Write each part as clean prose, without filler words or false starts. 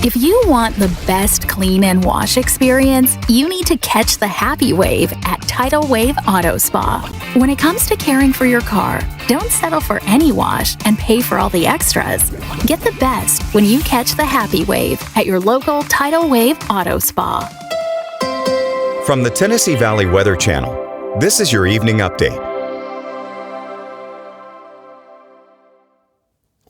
If you want the best clean and wash experience, you need to catch the happy wave at Tidal Wave Auto Spa. When it comes to caring for your car, don't settle for any wash and pay for all the extras. Get the best when you catch the happy wave at your local Tidal Wave Auto Spa. From the Tennessee Valley Weather Channel, this is your evening update.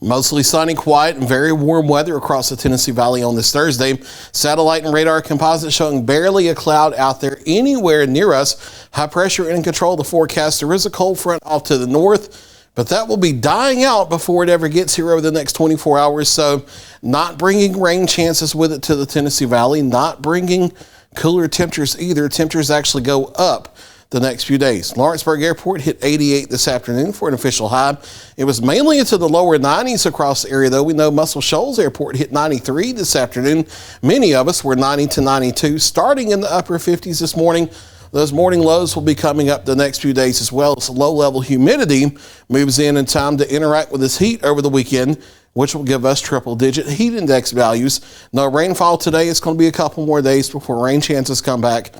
Mostly sunny, quiet, and very warm weather across the Tennessee Valley on this Thursday. Satellite and radar composite showing barely a cloud out there anywhere near us. High pressure in control of the forecast. There is a cold front off to the north, but that will be dying out before it ever gets here over the next 24 hours. So not bringing rain chances with it to the Tennessee Valley, not bringing cooler temperatures either. Temperatures actually go up the next few days. Lawrenceburg Airport hit 88 this afternoon for an official high. It was mainly into the lower 90s across the area, though. We know Muscle Shoals Airport hit 93 this afternoon. Many of us were 90 to 92, starting in the upper 50s this morning. Those morning lows will be coming up the next few days as well as low-level humidity moves in time to interact with this heat over the weekend, which will give us triple-digit heat index values. No rainfall today. It's going to be a couple more days before rain chances come back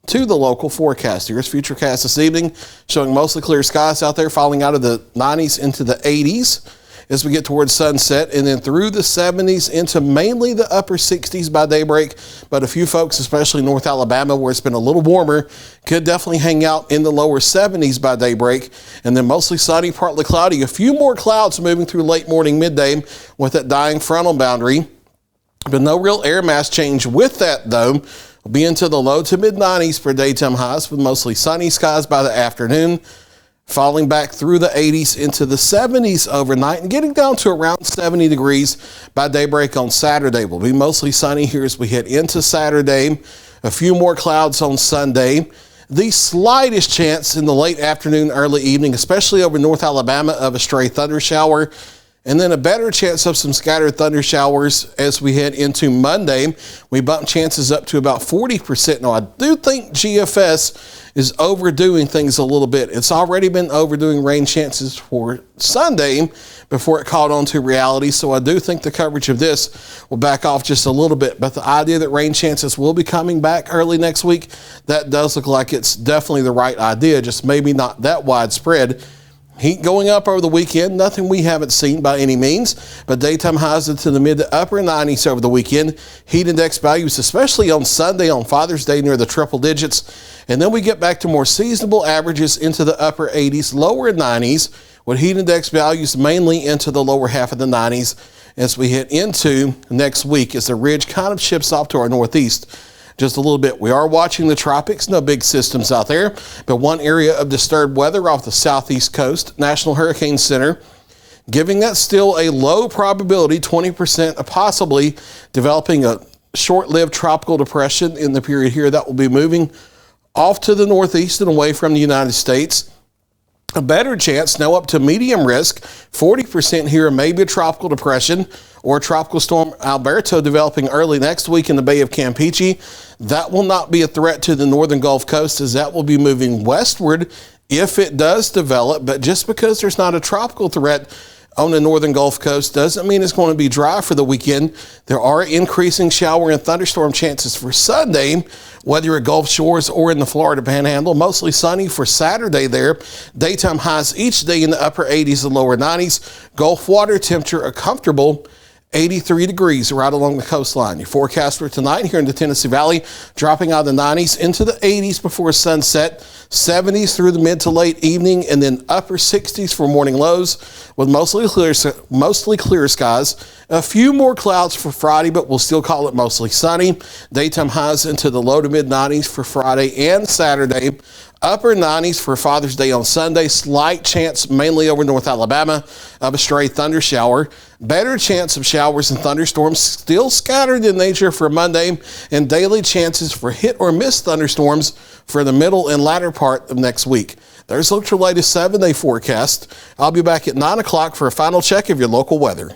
to the local forecast. Here's Futurecast this evening, showing mostly clear skies out there, falling out of the 90s into the 80s as we get towards sunset, and then through the 70s into mainly the upper 60s by daybreak. But a few folks, especially North Alabama, where it's been a little warmer, could definitely hang out in the lower 70s by daybreak. And then mostly sunny, partly cloudy. A few more clouds moving through late morning, midday with that dying frontal boundary. But no real air mass change with that, though. We'll be into the low to mid 90s for daytime highs with mostly sunny skies by the afternoon, falling back through the 80s into the 70s overnight and getting down to around 70 degrees by daybreak on Saturday. We'll be mostly sunny here as we head into Saturday. A few more clouds on Sunday. The slightest chance in the late afternoon, early evening, especially over North Alabama, of a stray thunder shower. And then a better chance of some scattered thunder showers as we head into Monday. We bump chances up to about 40%. Now, I do think GFS is overdoing things a little bit. It's already been overdoing rain chances for Sunday before it caught on to reality. So I do think the coverage of this will back off just a little bit. But the idea that rain chances will be coming back early next week, that does look like it's definitely the right idea, just maybe not that widespread. Heat going up over the weekend, nothing we haven't seen by any means, but daytime highs into the mid to upper 90s over the weekend. Heat index values, especially on Sunday, on Father's Day, near the triple digits. And then we get back to more seasonable averages into the upper 80s, lower 90s, with heat index values mainly into the lower half of the 90s as we head into next week as the ridge kind of shifts off to our northeast just a little bit. We are watching the tropics, no big systems out there, but one area of disturbed weather off the southeast coast. National Hurricane Center giving that still a low probability, 20% of possibly developing a short-lived tropical depression in the period here that will be moving off to the northeast and away from the United States. A better chance, now up to medium risk, 40% here, maybe a tropical depression or tropical storm Alberto developing early next week in the Bay of Campeche. That will not be a threat to the northern Gulf Coast as that will be moving westward if it does develop. But just because there's not a tropical threat on the northern Gulf Coast doesn't mean it's going to be dry for the weekend. There are increasing shower and thunderstorm chances for Sunday, whether you're at Gulf Shores or in the Florida Panhandle. Mostly sunny for Saturday there. Daytime highs each day in the upper 80s and lower 90s. Gulf water temperature a comfortable 83 degrees right along the coastline. Your forecast for tonight here in the Tennessee Valley, dropping out of the 90s into the 80s before sunset, 70s through the mid to late evening, and then upper 60s for morning lows with mostly clear skies. A few more clouds for Friday, but we'll still call it mostly sunny. Daytime highs into the low to mid 90s for Friday and Saturday. Upper 90s for Father's Day on Sunday. Slight chance, mainly over North Alabama, of a stray thunder shower. Better chance of showers and thunderstorms, still scattered in nature for Monday, and daily chances for hit or miss thunderstorms for the middle and latter part of next week. There's your latest 7-day forecast. I'll be back at 9 o'clock for a final check of your local weather.